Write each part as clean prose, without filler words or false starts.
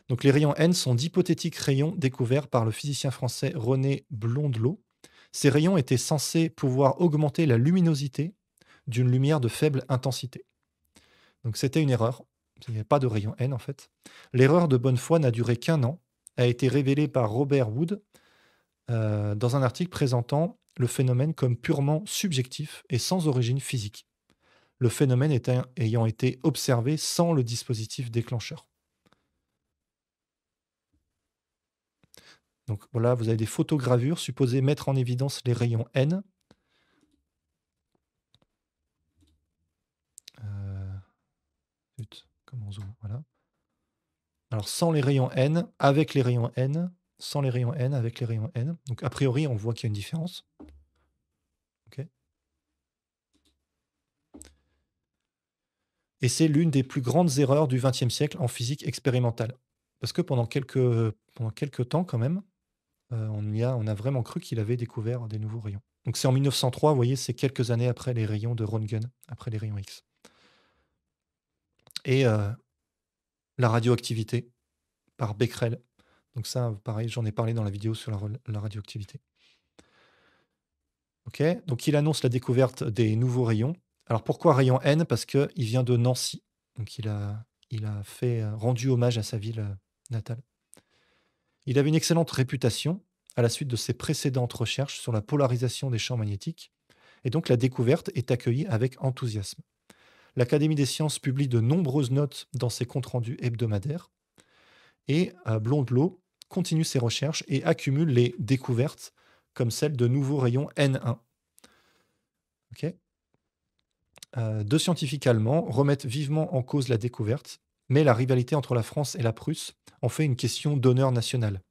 Donc les rayons N sont d'hypothétiques rayons découverts par le physicien français René Blondelot. Ces rayons étaient censés pouvoir augmenter la luminosité d'une lumière de faible intensité. Donc c'était une erreur. Il n'y a pas de rayon N en fait. L'erreur de bonne foi n'a duré qu'un an, a été révélée par Robert Wood dans un article présentant le phénomène comme purement subjectif et sans origine physique. Le phénomène ayant été observé sans le dispositif déclencheur. Donc voilà, vous avez des photogravures supposées mettre en évidence les rayons N. Comment on zoome? Voilà. Alors sans les rayons N, avec les rayons N, sans les rayons N, avec les rayons N. Donc a priori, on voit qu'il y a une différence. Ok. Et c'est l'une des plus grandes erreurs du XXe siècle en physique expérimentale. Parce que pendant quelques temps quand même, on a vraiment cru qu'il avait découvert des nouveaux rayons. Donc c'est en 1903, vous voyez, c'est quelques années après les rayons de Röntgen, après les rayons X. Et la radioactivité par Becquerel. Donc ça, pareil, j'en ai parlé dans la vidéo sur la radioactivité. Ok, donc il annonce la découverte des nouveaux rayons. Alors pourquoi rayon N? Parce qu'il vient de Nancy. Donc il a rendu hommage à sa ville natale. Il avait une excellente réputation à la suite de ses précédentes recherches sur la polarisation des champs magnétiques. Et donc la découverte est accueillie avec enthousiasme. L'Académie des sciences publie de nombreuses notes dans ses comptes rendus hebdomadaires. Et Blondelot continue ses recherches et accumule les découvertes comme celle de nouveaux rayons N1. Ok. Deux scientifiques allemands remettent vivement en cause la découverte, mais la rivalité entre la France et la Prusse en fait une question d'honneur national.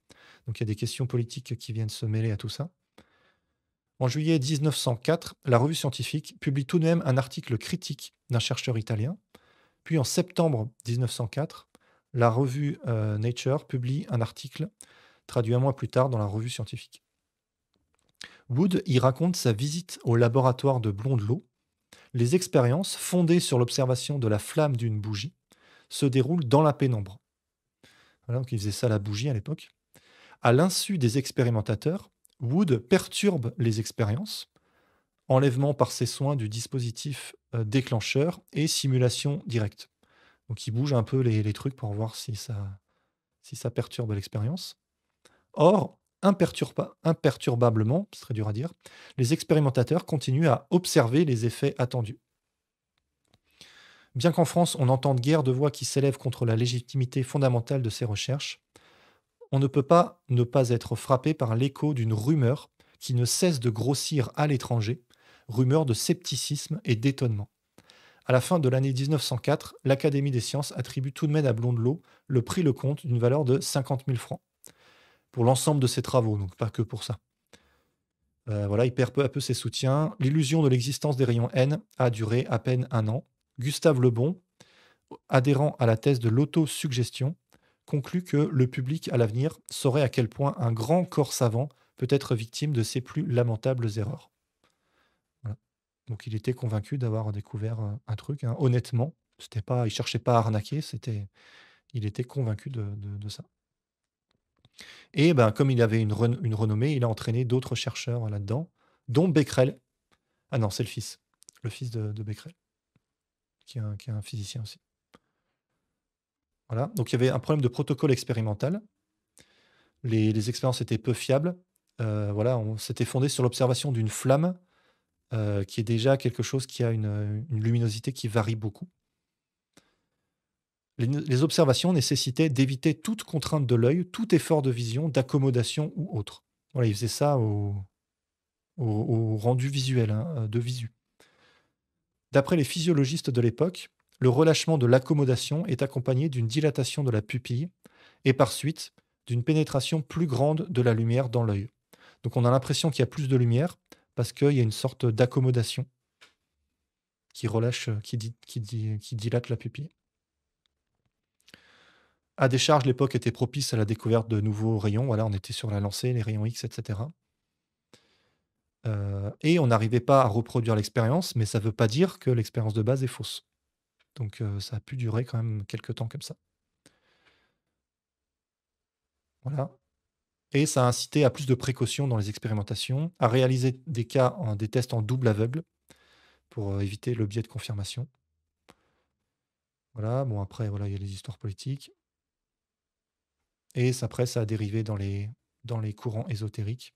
Donc il y a des questions politiques qui viennent se mêler à tout ça. En juillet 1904, la revue scientifique publie tout de même un article critique d'un chercheur italien. Puis en septembre 1904, la revue Nature publie un article traduit un mois plus tard dans la revue scientifique. Wood y raconte sa visite au laboratoire de Blondelot. Les expériences, fondées sur l'observation de la flamme d'une bougie, se déroulent dans la pénombre. Voilà, donc il faisait ça à la bougie à l'époque. À l'insu des expérimentateurs, Wood perturbe les expériences, enlèvement par ses soins du dispositif déclencheur et simulation directe. Donc il bouge un peu les trucs pour voir si ça perturbe l'expérience. Or, imperturbablement, c'est très dur à dire, les expérimentateurs continuent à observer les effets attendus. Bien qu'en France, on entende guère de voix qui s'élèvent contre la légitimité fondamentale de ces recherches, on ne peut pas ne pas être frappé par l'écho d'une rumeur qui ne cesse de grossir à l'étranger, rumeur de scepticisme et d'étonnement. À la fin de l'année 1904, l'Académie des sciences attribue tout de même à Blondelot le prix Lecomte d'une valeur de 50 000 francs pour l'ensemble de ses travaux, donc pas que pour ça. Voilà, il perd peu à peu ses soutiens. L'illusion de l'existence des rayons N a duré à peine un an. Gustave Le Bon, adhérent à la thèse de l'autosuggestion, conclut que le public à l'avenir saurait à quel point un grand corps savant peut être victime de ses plus lamentables erreurs. Voilà. Donc il était convaincu d'avoir découvert un truc, hein. Honnêtement, c'était pas, il cherchait pas à arnaquer, il était convaincu de ça. Et ben, comme il avait une renommée, il a entraîné d'autres chercheurs là-dedans, dont Becquerel. Ah non, c'est le fils de Becquerel, qui est un physicien aussi. Voilà, donc il y avait un problème de protocole expérimental. Les expériences étaient peu fiables. Voilà, on s'était fondé sur l'observation d'une flamme, qui est déjà quelque chose qui a une luminosité qui varie beaucoup. Les observations nécessitaient d'éviter toute contrainte de l'œil, tout effort de vision, d'accommodation ou autre. Voilà, il faisait ça au rendu visuel, hein, de visu. D'après les physiologistes de l'époque, le relâchement de l'accommodation est accompagné d'une dilatation de la pupille et par suite d'une pénétration plus grande de la lumière dans l'œil. Donc on a l'impression qu'il y a plus de lumière parce qu'il y a une sorte d'accommodation qui relâche, qui dilate la pupille. À décharge, l'époque était propice à la découverte de nouveaux rayons. Voilà, on était sur la lancée, les rayons X, etc. Et on n'arrivait pas à reproduire l'expérience, mais ça ne veut pas dire que l'expérience de base est fausse. Donc ça a pu durer quand même quelques temps comme ça. Voilà. Et ça a incité à plus de précautions dans les expérimentations, à réaliser des tests en double aveugle pour, éviter le biais de confirmation. Voilà, bon après voilà, il y a les histoires politiques et après ça a dérivé dans les courants ésotériques.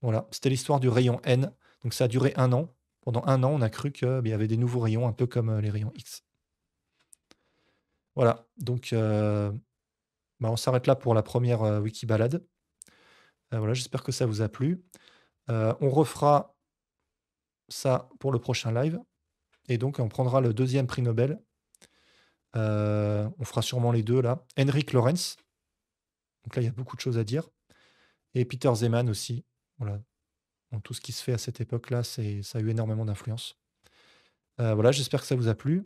Voilà, c'était l'histoire du rayon N, donc ça a duré 1 an. Pendant 1 an, on a cru que, il y avait des nouveaux rayons un peu comme, les rayons X. Voilà, donc bah, on s'arrête là pour la première re Wikibalade. Voilà, j'espère que ça vous a plu. On refera ça pour le prochain live et donc on prendra le deuxième prix Nobel. On fera sûrement les 2 là. Henrik Lorentz, donc là, il y a beaucoup de choses à dire et Peter Zeeman aussi. Voilà, donc tout ce qui se fait à cette époque-là, ça a eu énormément d'influence. Voilà, j'espère que ça vous a plu.